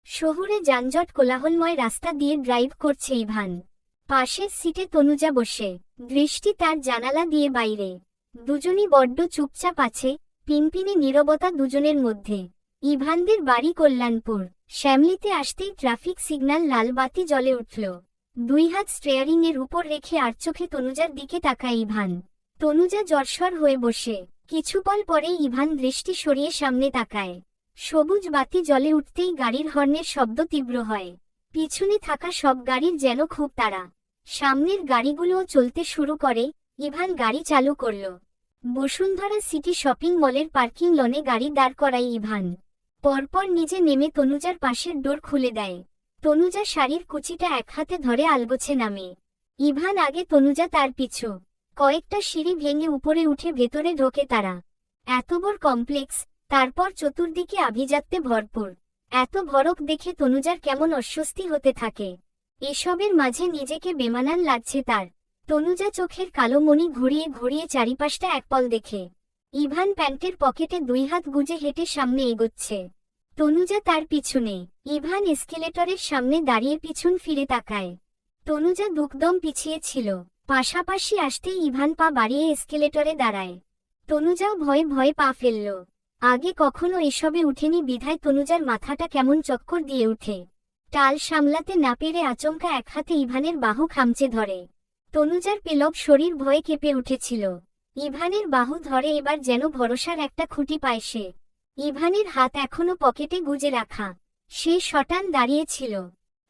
শহুরে যানজট কোলাহলময় রাস্তা দিয়ে ড্রাইভ করছে ইভান। পাশের সিটে তনুজা বসে, দৃষ্টি তার জানালা দিয়ে বাইরে। দুজনই বড্ড চুপচাপ আছে, পিনপিনে নীরবতা দুজনের মধ্যে। ইভানদের বাড়ি কল্যাণপুর। শ্যামলীতে আসতেই ট্রাফিক সিগন্যাল লাল বাতি জ্বলে উঠল। দুই হাত স্টিয়ারিং এর উপর রেখে আর চোখে তনুজার দিকে তাকায় ইভান। তনুজা জড়সড় হয়ে বসে। কিছুপল পরেই ইভান দৃষ্টি সরিয়ে সামনে তাকায়। সবুজ বাতি জ্বলে উঠতেই গাড়ির হর্নের শব্দ তীব্র হয়। পিছনে থাকা সব গাড়ির যেন খুব তাড়া। সামনের গাড়িগুলোও চলতে শুরু করে। ইভান গাড়ি চালু করল। বসুন্ধরা সিটি শপিং মলের পার্কিং লনে গাড়ি দাঁড় করায় ইভান। পরপর নিজে নেমে তনুজার পাশের ডোর খুলে দেয়। তনুজা শাড়ির কুচিটা এক হাতে ধরে আলগোছে নামে। ইভান আগে, তনুজা তার পিছু। কয়েকটা সিঁড়ি ভেঙে উপরে উঠে ভেতরে ঢোকে তারা। এত বড় কমপ্লেক্স, তারপর চতুর্দিকে আভিজাত্যে ভরপুর। এত ভরক দেখে তনুজার কেমন অস্বস্তি হতে থাকে। এসবের মাঝে নিজেকে বেমানান লাগছে তার। তনুজা চোখের কালো মণি ঘুরিয়ে ঘুরিয়ে চারিপাশটা একপল দেখে। ইভান প্যান্টের পকেটে দুই হাত গুজে হেঁটে সামনে এগোচ্ছে। তনুজা তার পিছনে। ইভান এস্কেলেটরের সামনে দাঁড়িয়ে পিছন ফিরে তাকায়। তনুজা দুকদম পিছিয়ে ছিল। পাশাপাশি আসতেই ইভান পা বাড়িয়ে এস্কেলেটরে দাঁড়ায়। তনুজাও ভয়ে ভয়ে পা ফেলল। আগে কখনো এসবে উঠেনি বিধায় তনুজার মাথাটা কেমন চক্কর দিয়ে উঠে। টাল সামলাতে না পেরে আচমকা এক হাতে ইভানের বাহু খামচে ধরে। তনুজার পেলব শরীর ভয়ে কেঁপে উঠেছিল। ইভানের বাহু ধরে এবার যেন ভরসার একটা খুঁটি পায় সে। ইভানের হাত এখনো পকেটে গুজে রাখা। সে শটান দাঁড়িয়েছিল।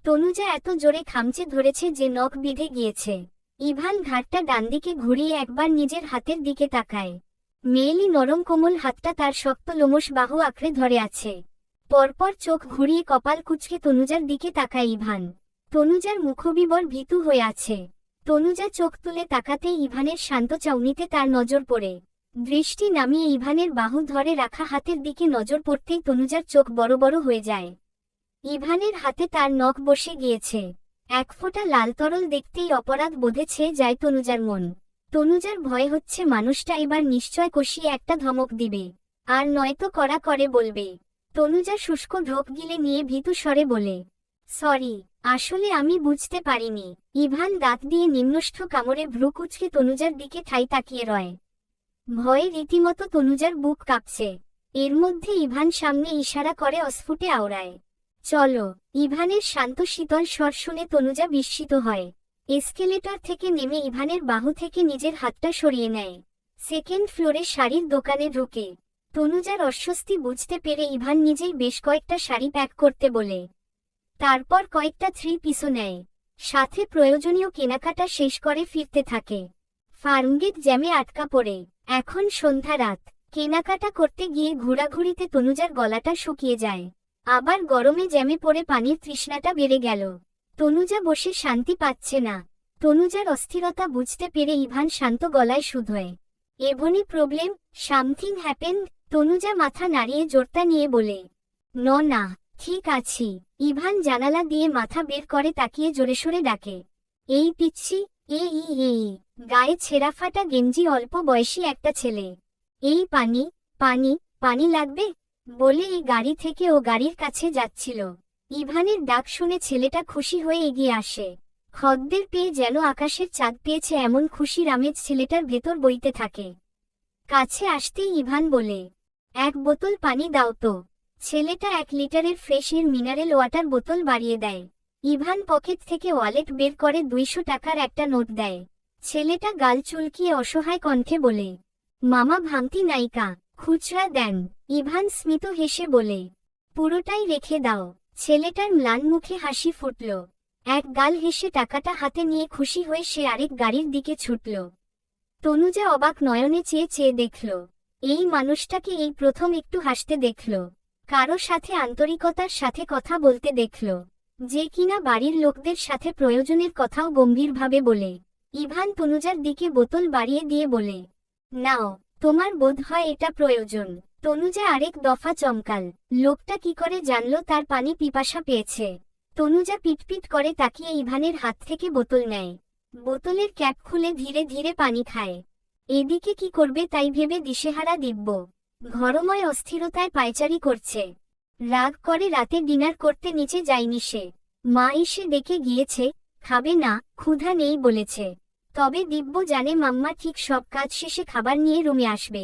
তনুজা এত জোরে খামচে ধরেছে যে নখ বিঁধে গিয়েছে। ইভান ঘাটটা ডানদিকে ঘুরিয়ে একবার নিজের হাতের দিকে তাকায়। মেয়েলি নরম কোমল হাতটা তার শক্ত লোমশ বাহু আঁকড়ে ধরে আছে। পরপর চোখ ঘুরিয়ে কপাল কুঁচকে তনুজার দিকে তাকায় ইভান। তনুজার মুখবিবর ভীতু হয়ে আছে। তনুজা চোখ তুলে তাকাতেই ইভানের শান্ত চাউনিতে তার নজর পড়ে। দৃষ্টি নামিয়ে ইভানের বাহু ধরে রাখা হাতের দিকে নজর পড়তেই তনুজার চোখ বড় বড় হয়ে যায়। ইভানের হাতে তার নখ বসে গিয়েছে। এক ফোঁটা লাল তরল দেখতেই অপরাধ বোধে ছেয়ে যায় তনুজার মন। তনুজার ভয় হচ্ছে মানুষটা এবার নিশ্চয় কষিয়ে একটা ধমক দিবে, আর নয়তো কড়া করে বলবে। তনুজা শুষ্ক ঢোক গিলে নিয়ে ভীতু স্বরে বলে, সরি, আসলে আমি বুঝতে পারিনি। ইভান দাঁত দিয়ে নিম্নষ্ঠ কামড়ে ভ্রু কুঁচকে তনুজার দিকে ঠাই তাকিয়ে রয়। ভয়ে রীতিমতো তনুজার বুক কাঁপছে। এর মধ্যে ইভান সামনে ইশারা করে অস্ফুটে আওড়ায়, চলো। ইভানের শান্ত শীতল স্বর শুনে তনুজা বিস্মিত হয়। এস্কেলেটর থেকে নেমে ইভানের বাহু থেকে নিজের হাতটা সরিয়ে নেয়। সেকেন্ড ফ্লোরে শাড়ির দোকানে ঢুকে তনুজার অস্বস্তি বুঝতে পেরে ইভান নিজেই বেশ কয়েকটা শাড়ি প্যাক করতে বলে। তারপর কয়েকটা থ্রি পিসও নেয়। সাথে প্রয়োজনীয় কেনাকাটা শেষ করে ফিরতে থাকে। ফার্মগেট জ্যামে আটকা পড়ে। এখন সন্ধ্যা রাত। কেনাকাটা করতে গিয়ে ঘোরাঘুরিতে তনুজার গলাটা শুকিয়ে যায়। আবার গরমে জ্যামে পড়ে পানির তৃষ্ণাটা বেড়ে গেল। তনুজা বসে শান্তি পাচ্ছে না। তনুজার অস্থিরতা বুঝতে পেরে ইভান শান্ত গলায় শুধোয়, এভনি প্রবলেম, সামথিং হ্যাপেন্ড। তনুজা মাথা নাড়িয়ে জোরতা নিয়ে বলে, না, ঠিক আছি। ইভান জানালা দিয়ে মাথা বের করে তাকিয়ে জোরেসোরে ডাকে, এই পিচ্ছি। এই গায়ে ছেঁড়া ফাটা গেঞ্জি অল্প বয়সী একটা ছেলে। এই পানি, পানি, পানি লাগবে বলে এই গাড়ি থেকে ও গাড়ির কাছে যাচ্ছিল। ইভানের ডাক শুনে ছেলেটা খুশি হয়ে এগিয়ে আসে। খদ্দের পেয়ে যেন আকাশের চাঁদ পেয়েছে এমন খুশির আমেজ ছেলেটার ভেতর বইতে থাকে। কাছে আসতেই ইভান বলে, এক বোতল পানি দাও তো। ছেলেটা 1 লিটারের ফ্রেশ এর মিনারেল ওয়াটার বোতল বাড়িয়ে দেয়। ইভান পকেট থেকে ওয়ালেট বের করে 200 টাকার একটা নোট দেয়। ছেলেটা গাল চুলকিয়ে অসহায় কণ্ঠে বলে, মামা ভাঙতি নাইকা, খুচরা দেন। ইভান স্মিত হেসে বলে, পুরোটাই রেখে দাও। ছেলেটার ম্লান মুখে হাসি ফুটল। এক গাল হেসে টাকাটা হাতে নিয়ে খুশি হয়ে সে আরেক গাড়ির দিকে ছুটল। তনুজা অবাক নয়নে চেয়ে চেয়ে দেখল। এই মানুষটাকে এই প্রথম একটু হাসতে দেখল। কারো সাথে আন্তরিকতার সাথে কথা বলতে দেখল, যে কিনা বাড়ির লোকদের সাথে প্রয়োজনের কথাও গম্ভীরভাবে বলে। ইভান তনুজার দিকে বোতল বাড়িয়ে দিয়ে বলে, নাও, তোমার বোধ হয় এটা প্রয়োজন। তনুজা আরেক দফা চমকাল। লোকটা কি করে জানল তার পানি পিপাসা পেয়েছে? তনুজা পিটপিট করে তাকিয়ে ইভানের হাত থেকে বোতল নেয়। বোতলের ক্যাপ খুলে ধীরে ধীরে পানি খায়। এদিকে কি করবে তাই ভেবে দিশেহারা দিব্য। ঘরময় অস্থিরতায় পায়চারি করছে। রাগ করে রাতে ডিনার করতে নিচে যায়নি সে। মা এসে ডেকে গিয়েছে, খাবে না, ক্ষুধা নেই বলেছে। তবে দিব্য জানে মাম্মা ঠিক সব কাজ শেষে খাবার নিয়ে রুমে আসবে।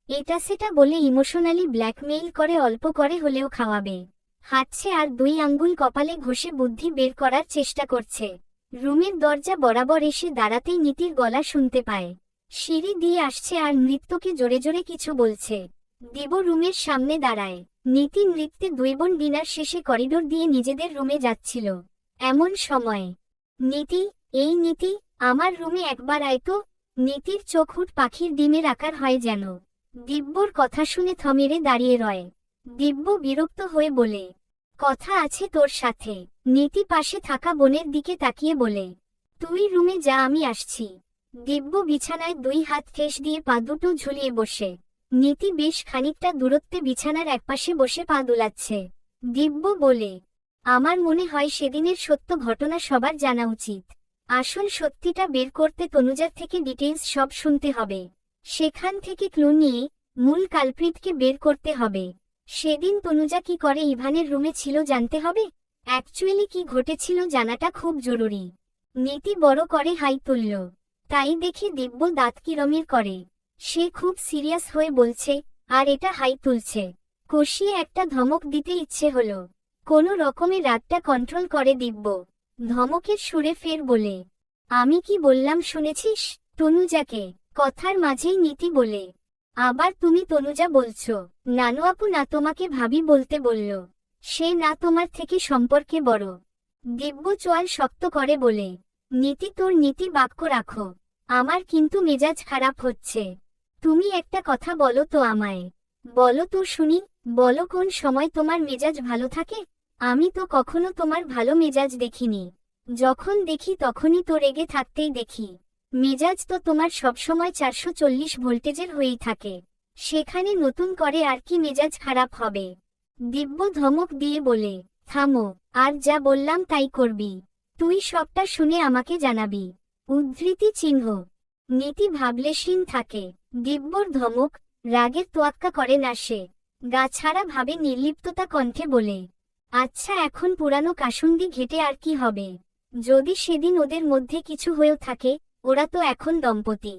এটা সেটা বলে ইমোশনালি ব্ল্যাকমেইল করে অল্প করে হলেও খাওয়াবে। হাঁটছে আর 2 আঙ্গুল কপালে ঘষে বুদ্ধি বের করার চেষ্টা করছে। রুমের দরজা বরাবর এসে দাঁড়াতেই নীতির গলা শুনতে পায়। সিঁড়ি দিয়ে আসছে আর নৃত্যকে জোরে জোরে কিছু বলছে। দেব রুমের সামনে দাঁড়ায়। নীতি নৃত্যে 2 বোন ডিনার শেষে করিডোর দিয়ে নিজেদের রুমে যাচ্ছিল। এমন সময় নীতি, এই নীতি, আমার রুমে একবার আয় তো। নীতির চোখ হুট পাখির ডিমের আকার হয় যেন। দিব্যর কথা শুনে থমেরে দাঁড়িয়ে রয়। দিব্য বিরক্ত হয়ে বলে, কথা আছে তোর সাথে। নীতি পাশে থাকা বোনের দিকে তাকিয়ে বলে, তুই রুমে যা, আমি আসছি। দিব্য বিছানায় 2 হাত ঠেস দিয়ে পা দুটো ঝুলিয়ে বসে। নীতি বেশ খানিকটা দূরত্বে বিছানার একপাশে বসে পা দুলাচ্ছে। দিব্য বলে, আমার মনে হয় সেদিনের সত্য ঘটনা সবার জানা উচিত। আসল সত্যিটা বের করতে তনুজার থেকে ডিটেইলস সব শুনতে হবে। সেখান থেকে ক্লু নিয়ে মূল কালপ্রিটকে বের করতে হবে। সেদিন তনুজা কি করে ইভানের রুমে ছিল জানতে হবে। অ্যাকচুয়ালি কি ঘটেছিল জানাটা খুব জরুরি। নীতি বড় করে হাই তুলল। তাই দেখে দিব্য দাঁত কিরমির করে। সে খুব সিরিয়াস হয়ে বলছে, আর এটা হাই তুলছে। কষিয়ে একটা ধমক দিতে ইচ্ছে হলো। কোনো রকমে রাগটা কন্ট্রোল করে দিব্য। ধমকের সুরে ফের বলে, আমি কি বললাম শুনেছিস? তনুজাকে। কথার মাঝেই নীতি বলে, আবার তুমি তনুজা বলছো? নানু আপু না তোমাকে ভাবি বলতে বলল। সে না তোমার থেকে সম্পর্কে বড়। দিব্য চোয়াল শক্ত করে বলে, নীতি তোর নীতি বাক্য রাখো। আমার কিন্তু মেজাজ খারাপ হচ্ছে। তুমি একটা কথা বলো তো আমায়। বলো তো শুনি, বলো কোন সময় তোমার মেজাজ ভালো থাকে? আমি তো কখনো তোমার ভালো মেজাজ দেখিনি। যখন দেখি তখনই তো রেগে থাকতেই দেখি। মেজাজ তো তোমার সবসময় 440 ভোল্টেজের হয়েই থাকে। সেখানে নতুন করে আর কি মেজাজ খারাপ হবে? দিব্য ধমক দিয়ে বলে, থামো, আর যা বললাম তাই করবি। তুই সবটা শুনে আমাকে জানাবি। উদ্ধৃতি চিহ্ন। নীতি ভাবলেশীন থাকে। দিব্যর ধমক, রাগের তোয়াক্কা করে না সে। গা ছাড়া ভাবে নির্লিপ্ততা কণ্ঠে বলে, আচ্ছা এখন পুরানো কাসুন্দি ঘেটে আর কি হবে? যদি সেদিন ওদের মধ্যে কিছু হয়েও থাকে, ওরা তো এখন দম্পতি।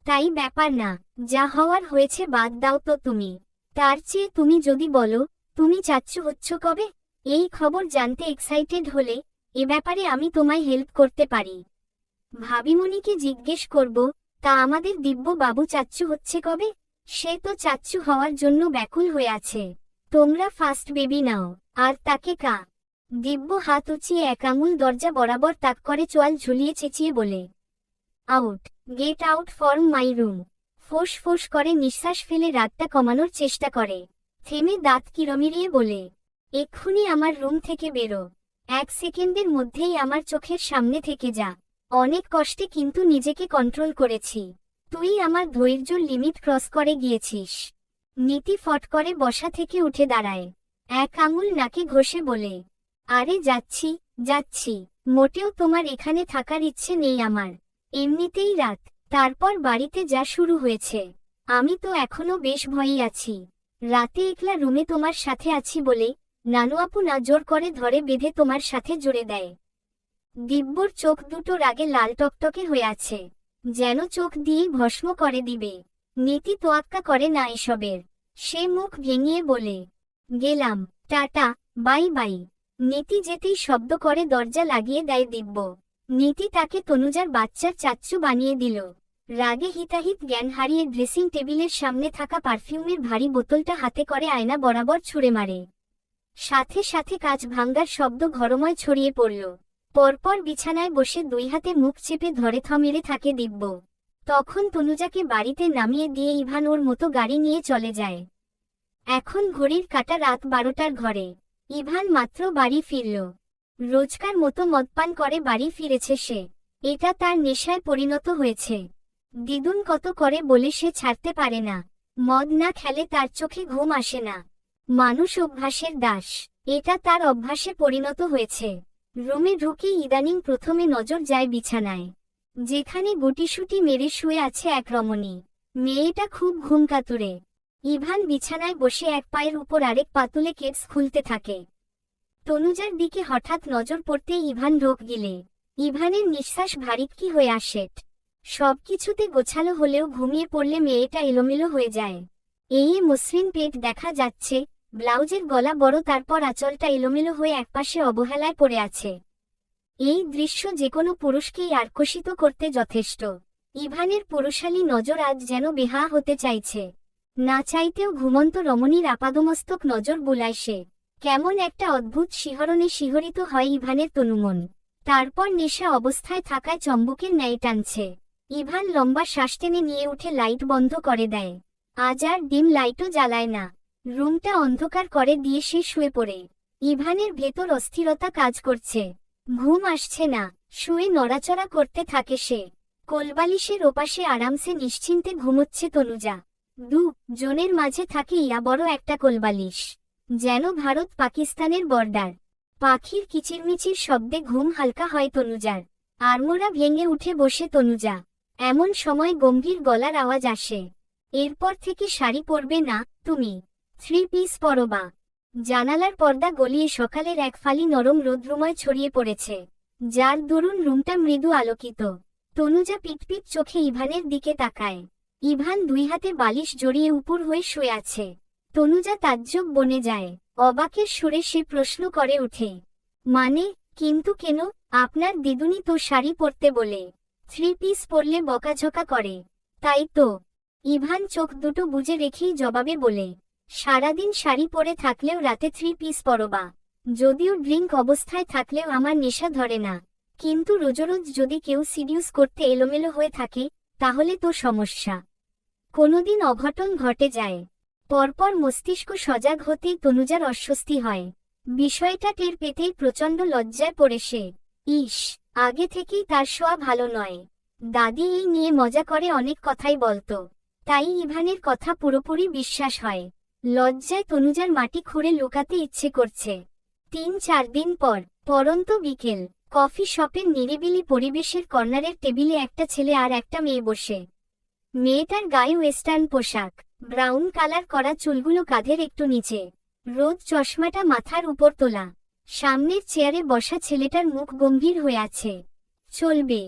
তাই ব্যাপার না, যা হওয়ার হয়েছে বাদ দাও তো তুমি। তার চেয়ে তুমি যদি বলো, তুমি চাচ্ছু হচ্ছ কবে? এই খবর জানতে এক্সাইটেড হলে এ ব্যাপারে আমি তোমায় হেল্প করতে পারি। ভাবিমণিকে জিজ্ঞেস করব, তা আমাদের দিব্য বাবু চাচ্ছু হচ্ছে কবে? সে তো চাচ্ছু হওয়ার জন্য ব্যাকুল হয়ে আছে। তোমরা ফার্স্ট বেবি নাও, আর তাকে কা। দিব্য হাত উঁচিয়ে 1 আঙুল দরজা বরাবর তাক করে চোয়াল ঝুলিয়ে চেঁচিয়ে বলে, out, get out from my room. ফোঁস ফোঁস করে নিঃশ্বাস ফেলে রাগটা কমানোর চেষ্টা করে। থেমে দাঁত কিরমিরিয়ে বলে, এক্ষুনি আমার রুম থেকে বেরো। 1 সেকেন্ডের মধ্যেই আমার চোখের সামনে থেকে যা। অনেক কষ্টে কিন্তু নিজেকে কন্ট্রোল করেছি। তুই আমার ধৈর্যর লিমিট ক্রস করে গিয়েছিস। নীতি ফট করে বসা থেকে উঠে দাঁড়ায়। 1 আঙুল নাকে ঘষে বলে, আরে যাচ্ছি, যাচ্ছি। মোটেও তোমার এখানে থাকার ইচ্ছে নেই আমার। এমনিতেই রাত। তারপর বাড়িতে যা শুরু হয়েছে, আমি তো এখনো বেশ ভয়েই আছি। রাতে একলা রুমে তোমার সাথে আছি বলে নানু আপু না জোর করে ধরে বেঁধে তোমার সাথে জুড়ে দেয়। দিব্যর চোখ দুটো রাগে লাল টকটকে হয়ে আছে, যেন চোখ দিয়েই ভস্ম করে দিবে। নীতি তোয়াক্কা করে না এসবের। সে মুখ ভেঙিয়ে বলে, গেলাম, টাটা, বাই বাই। নীতি যেতেই শব্দ করে দরজা লাগিয়ে দেয় দিব্য। নীতি তাকে তনুজার বাচ্চার চাচ্চু বানিয়ে দিল। রাগে হিতাহিত জ্ঞান হারিয়ে ড্রেসিং টেবিলের সামনে থাকা পারফিউমের ভারী বোতলটা হাতে করে আয়না বরাবর ছুঁড়ে মারে। সাথে সাথে কাঁচ ভাঙ্গার শব্দ ঘরময় ছড়িয়ে পড়ল। পরপর বিছানায় বসে 2 হাতে মুখ চেপে ধরে থমেরে থাকে দিব্য। তখন তনুজাকে বাড়িতে নামিয়ে দিয়ে ইভান ওর মতো গাড়ি নিয়ে চলে যায়। এখন ঘড়ির কাঁটা রাত 12টার ঘরে। ইভান মাত্র বাড়ি ফিরল। রোজকার মতো মদপান করে বাড়ি ফিরেছে সে। এটা তার নেশায় পরিণত হয়েছে। দ্বিগুণ কত করে বলে সে ছাড়তে পারে না। মদ না খেলে তার চোখে ঘুম আসে না। মানুষ অভ্যাসের দাস। এটা তার অভ্যাসে পরিণত হয়েছে। রুমে ঢুকেই ইদানিং প্রথমে নজর যায় বিছানায়, যেখানে গুটিসুটি মেরে শুয়ে আছে এক রমণী। মেয়েটা খুব ঘুমকাতুরে। ইভান বিছানায় বসে এক পায়ের উপর আরেক পা তুলে কেটস খুলতে থাকে। তনুজার দিকে হঠাৎ নজর পড়তেই ইভান ঢোক গিলে। ইভানের নিঃশ্বাস ভারী হয়ে আসে। সবকিছুতে গোছালো হলেও ঘুমিয়ে পড়লে মেয়েটা এলোমেলো হয়ে যায়। এই মসৃণ পেট দেখা যাচ্ছে, ব্লাউজের গলা বড়, তারপর আঁচলটা এলোমেলো হয়ে একপাশে অবহেলায় পড়ে আছে। এই দৃশ্য যেকোনো পুরুষকেই আকর্ষিত করতে যথেষ্ট। ইভানের পুরুষালী নজর আজ যেন বেহা হতে চাইছে। না চাইতেও ঘুমন্ত রমণীর আপাদমস্তক নজর বুলায় সে। কেমন একটা অদ্ভুত শিহরণে শিহরিত হয় ইভানের তনুমন। তারপর নেশা অবস্থায় থাকায় চম্বুকের ন্যায় টানছে। ইভান লম্বা শ্বাস টেনে নিয়ে উঠে লাইট বন্ধ করে দেয়। আজ আর ডিম লাইটও জ্বালায় না। রুমটা অন্ধকার করে দিয়ে সে শুয়ে পড়ে। ইভানের ভেতর অস্থিরতা কাজ করছে। ঘুম আসছে না, শুয়ে নড়াচড়া করতে থাকে সে। কোলবালিশের ওপাশে আরামসে নিশ্চিন্তে ঘুমোচ্ছে তনুজা। জনের মাঝে থাকে ইয়া বড় একটা কোলবালিশ, যেন ভারত পাকিস্তানের বর্ডার। পাখির কিচিরমিচির শব্দে ঘুম হালকা হয় তনুজার। আড়মোড়া ভেঙে উঠে বসে তনুজা। এমন সময় গম্ভীর গলার আওয়াজ আসে, এরপর থেকে শাড়ি পরবে না তুমি, 3 পিস পরবা। জানালার পর্দা গলিয়ে সকালের এক ফালি নরম রৌদ্রময় ছড়িয়ে পড়েছে, যার দরুন রুমটা মৃদু আলোকিত। তনুজা পিটপিট চোখে ইভানের দিকে তাকায়। ইভান 2 হাতে বালিশ জড়িয়ে উপর হয়ে শুয়ে আছে। তনুজা তাজ্জব বনে যায়। অবাকের সুরে সে প্রশ্ন করে ওঠে, মানে, কিন্তু কেন? আপনার দিদুনি তো শাড়ি পরতে বলে, 3 পিস পরলে বকাঝকা করে। তাই তো। ইভান চোখ দুটো বুজে রেখেই জবাবে বলে, সারাদিন শাড়ি পরে থাকলেও রাতে 3 পিস পরবা। যদিও ড্রিঙ্ক অবস্থায় থাকলেও আমার নেশা ধরে না, কিন্তু রোজরোজ যদি কেউ সিডিউস করতে এলোমেলো হয়ে থাকে, তাহলে তো সমস্যা। কোনোদিন অঘটন ঘটে যায়। পরপর মস্তিষ্ক সজাগ হতেই তনুজার অস্বস্তি হয়। বিষয়টা টের পেতেই প্রচণ্ড লজ্জায় পড়ে সে। ইস, আগে থেকেই তার শোয়া ভালো নয়। দাদি এই নিয়ে মজা করে অনেক কথাই বলতো, তাই ইভানের কথা পুরোপুরি বিশ্বাস হয়। লজ্জায় তনুজার মাটি খুঁড়ে লুকাতে ইচ্ছে করছে। 3-4 দিন পর, পরন্ত বিকেল, কফি শপের নিরিবিলি পরিবেশের কর্নারের টেবিলে একটা ছেলে আর একটা মেয়ে বসে। মেয়েটার গায়ে ওয়েস্টার্ন পোশাক, ব্রাউন কালার করা চুলগুলো কাঁধের একটু নিচে, রোদ চশমাটা মাথার উপর তোলা। সামনের চেয়ারে বসা ছেলেটার মুখ গম্ভীর হয়ে আছে। চলবে।